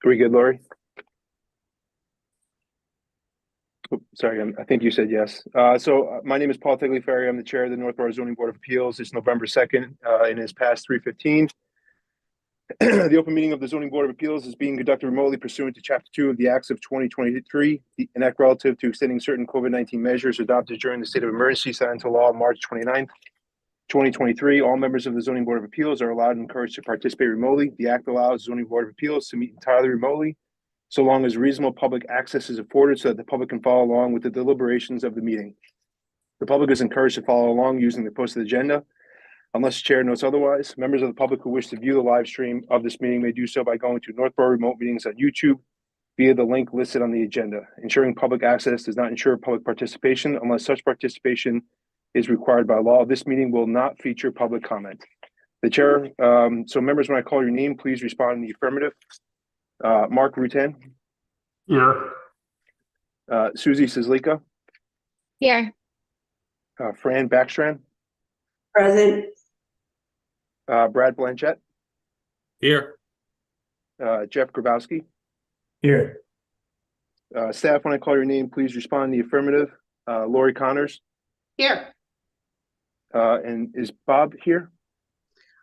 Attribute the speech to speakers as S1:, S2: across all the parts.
S1: Are we good, Lori? Oh, sorry, I think you said yes. My name is Paul Tagliaferri. I'm the chair of the Northborough Zoning Board of Appeals. It's November 2nd, and it's past 3:15. The open meeting of the Zoning Board of Appeals is being conducted remotely pursuant to Chapter 2 of the Acts of 2023, an act relative to extending certain COVID-19 measures adopted during the state of emergency signed into law on March 29th, 2023. All members of the Zoning Board of Appeals are allowed and encouraged to participate remotely. The act allows the Zoning Board of Appeals to meet entirely remotely, so long as reasonable public access is afforded so that the public can follow along with the deliberations of the meeting. The public is encouraged to follow along using the posted agenda. Unless the chair notes otherwise, members of the public who wish to view the live stream of this meeting may do so by going to Northborough Remote Meetings on YouTube via the link listed on the agenda. Ensuring public access does not ensure public participation unless such participation is required by law. This meeting will not feature public comment. The chair, so members, when I call your name, please respond in the affirmative. Mark Rutan.
S2: Here.
S1: Susie Cislika.
S3: Here.
S1: Fran Backstrand.
S4: Present.
S1: Brad Blanchett.
S2: Here.
S1: Jeff Grabowski.
S2: Here.
S1: Staff, when I call your name, please respond in the affirmative. Lori Connors.
S4: Here.
S1: And is Bob here?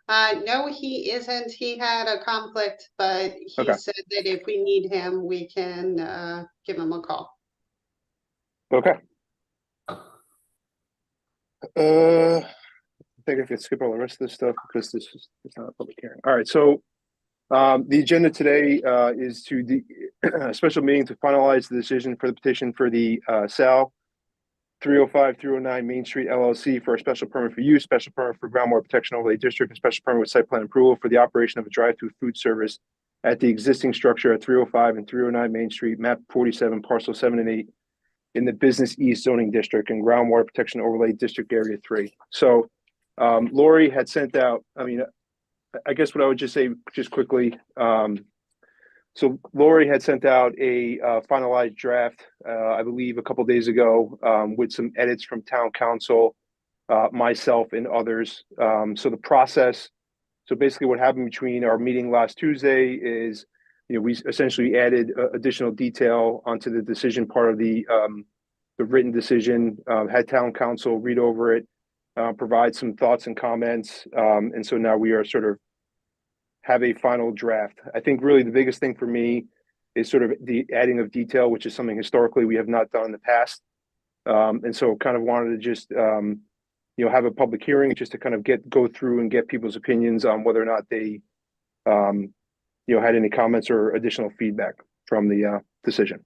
S4: No, he isn't. He had a conflict, but he said that if we need him, we can give him a call.
S1: Okay. I think I could skip all the rest of this stuff because it's not a public hearing. All right, so the agenda today is to the special meeting to finalize the decision for the petition for the Sal 305-309 Main Street LLC for a special permit for use, special permit for groundwater protection overlay district, and special permit with site plan approval for the operation of a drive-through food service at the existing structure at 305 and 309 Main Street, map 47, parcel 7 and 8 in the Business East zoning district and groundwater protection overlay district area 3. So Lori had sent out, I guess what I would just say just quickly, so Lori had sent out a finalized draft, I believe a couple days ago, with some edits from town council, myself and others. So the process, so basically what happened between our meeting last Tuesday is, we essentially added additional detail onto the decision part of the written decision, had town council read over it, provide some thoughts and comments. And so now we are sort of have a final draft. I think really the biggest thing for me is sort of the adding of detail, which is something historically we have not done in the past. And so kind of wanted to just, have a public hearing just to kind of go through and get people's opinions on whether or not they, had any comments or additional feedback from the decision.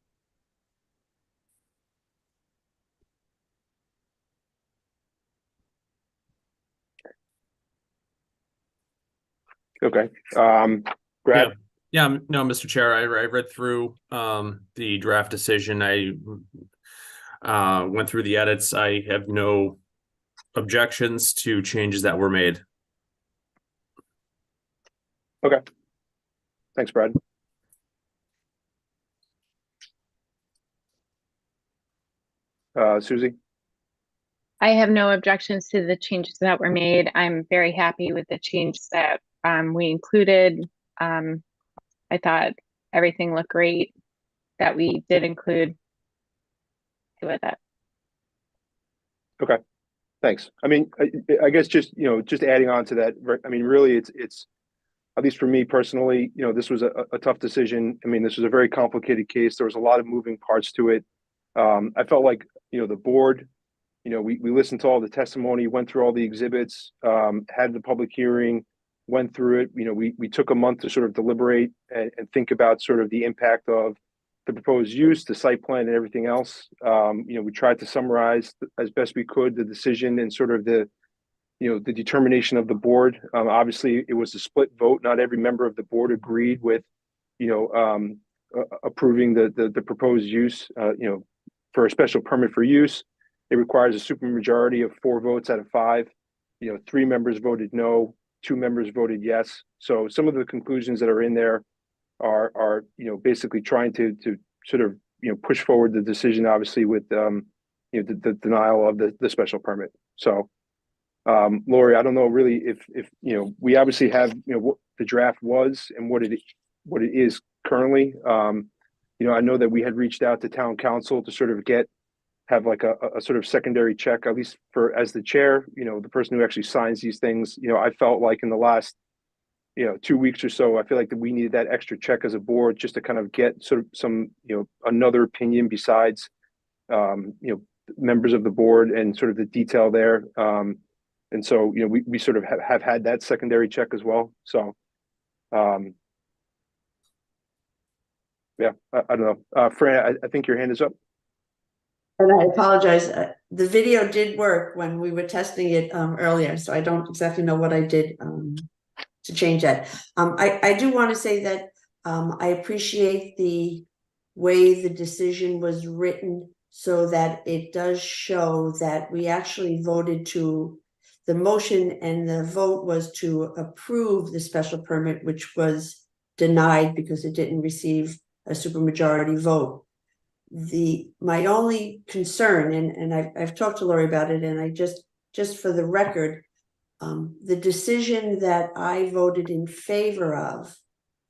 S1: Okay. Brad?
S2: Yeah, no, Mr. Chair, I read through the draft decision. I went through the edits. I have no objections to changes that were made.
S1: Okay. Thanks, Brad. Susie?
S3: I have no objections to the changes that were made. I'm very happy with the changes that we included. I thought everything looked great that we did include with it.
S1: Okay, thanks. I guess just adding on to that, really it's at least for me personally, this was a tough decision. This was a very complicated case. There was a lot of moving parts to it. I felt like, the board, we listened to all the testimony, went through all the exhibits, had the public hearing, went through it. We took a month to sort of deliberate and think about sort of the impact of the proposed use, the site plan and everything else. We tried to summarize as best we could the decision and sort of the determination of the board. Obviously it was a split vote. Not every member of the board agreed with, approving the proposed use, for a special permit for use. It requires a supermajority of 4 votes out of 5. 3 members voted no, 2 members voted yes. So some of the conclusions that are in there are basically trying to sort of push forward the decision, obviously with the denial of the special permit. So Lori, I don't know really if we obviously have what the draft was and what it what it is currently. I know that we had reached out to town council to sort of have like a sort of secondary check, at least as the chair, the person who actually signs these things. I felt like in the last 2 weeks or so, I feel like that we needed that extra check as a board just to kind of get sort of some, another opinion besides, members of the board and sort of the detail there. And so, we sort of have had that secondary check as well. So, yeah, I don't know. Fran, I think your hand is up.
S5: And I apologize. The video did work when we were testing it earlier, so I don't exactly know what I did to change that. I do want to say that I appreciate the way the decision was written so that it does show that we actually voted the motion and the vote was to approve the special permit, which was denied because it didn't receive a supermajority vote. My only concern, and I've talked to Lori about it, and I just for the record, the decision that I voted in favor of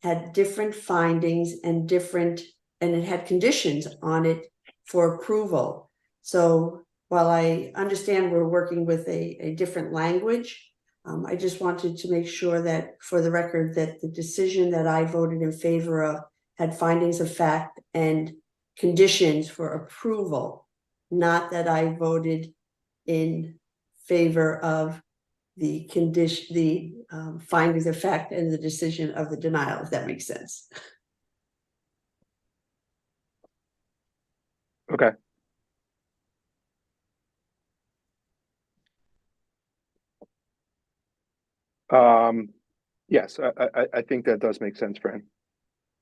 S5: had different findings and it had conditions on it for approval. So while I understand we're working with a different language, I just wanted to make sure that for the record that the decision that I voted in favor of had findings of fact and conditions for approval, not that I voted in favor of the condition, the findings of fact and the decision of the denial, if that makes sense.
S1: Okay. Yes, I think that does make sense, Fran.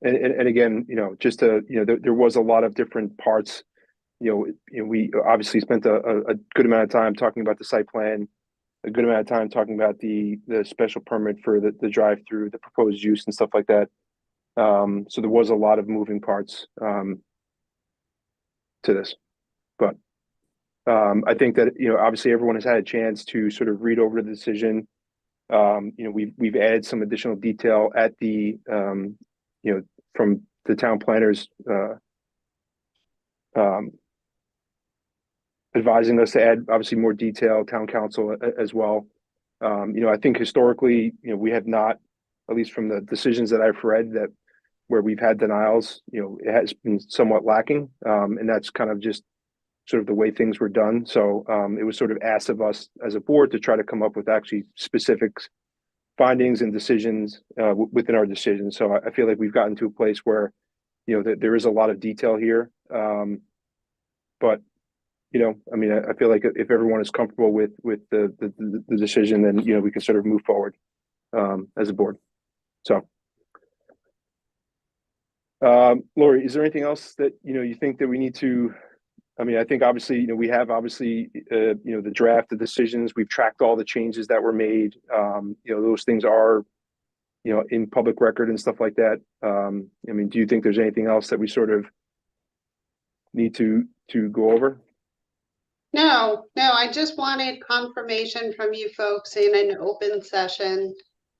S1: And again, just to, there was a lot of different parts. We obviously spent a good amount of time talking about the site plan, a good amount of time talking about the special permit for the drive-through, the proposed use and stuff like that. So there was a lot of moving parts to this, but I think that obviously everyone has had a chance to sort of read over the decision. We've added some additional detail at the from the town planners advising us to add obviously more detail, town council as well. I think historically, we have not, at least from the decisions that I've read, that where we've had denials, it has been somewhat lacking. And that's kind of just sort of the way things were done. So it was sort of asked of us as a board to try to come up with actually specific findings and decisions within our decisions. So I feel like we've gotten to a place where, that there is a lot of detail here. But I feel like if everyone is comfortable with the decision, then we can sort of move forward as a board. So, Lori, is there anything else that you think that we need to? I think obviously we have the draft, the decisions. We've tracked all the changes that were made. Those things are in public record and stuff like that. Do you think there's anything else that we sort of need to go over?
S4: No, I just wanted confirmation from you folks in an open session,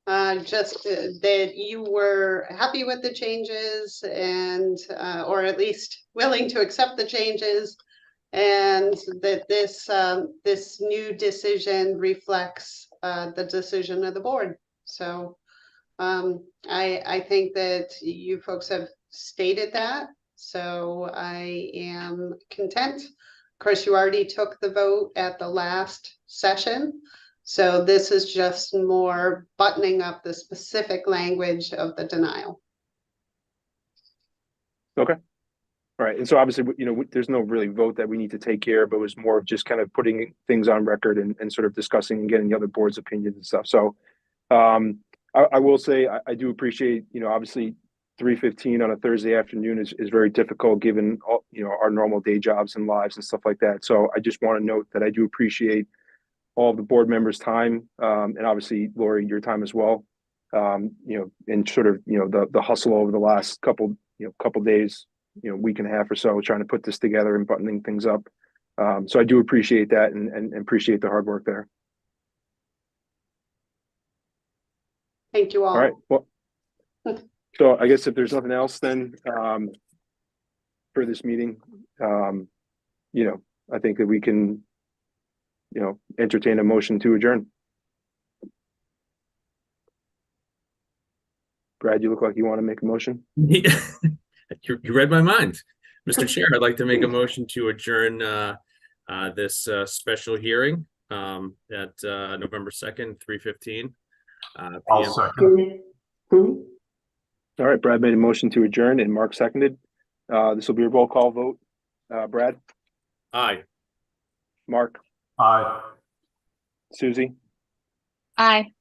S4: that you were happy with the changes and, or at least willing to accept the changes, and that this new decision reflects the decision of the board. So I think that you folks have stated that, so I am content. Of course, you already took the vote at the last session, so this is just more buttoning up the specific language of the denial.
S1: Okay. All right. And so obviously, there's no really vote that we need to take here, but it was more of just kind of putting things on record and sort of discussing and getting the other board's opinions and stuff. So I will say I do appreciate, obviously 3:15 on a Thursday afternoon is very difficult given all, our normal day jobs and lives and stuff like that. So I just want to note that I do appreciate all the board members' time, and obviously Lori, your time as well. And sort of, the hustle over the last couple days, week and a half or so, trying to put this together and buttoning things up. So I do appreciate that and appreciate the hard work there.
S4: Thank you all.
S1: All right. Well, So I guess if there's nothing else, then for this meeting, I think that we can, entertain a motion to adjourn. Brad, you look like you want to make a motion.
S2: You read my mind. Mr. Chair, I'd like to make a motion to adjourn this special hearing at November 2nd, 3:15
S6: I'll
S2: PM.
S6: second.
S1: All right, Brad made a motion to adjourn and Mark seconded. This will be a roll call vote. Brad,
S2: Aye.
S1: Mark,
S6: Aye.
S1: Susie,
S3: Aye.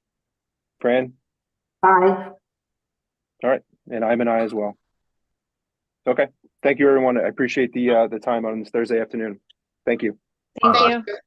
S1: Fran,
S5: Aye.
S1: and I'm an aye as well. Okay, thank you, everyone. I appreciate the time on this Thursday afternoon. Thank you.
S3: Thank
S6: Bye.
S3: you.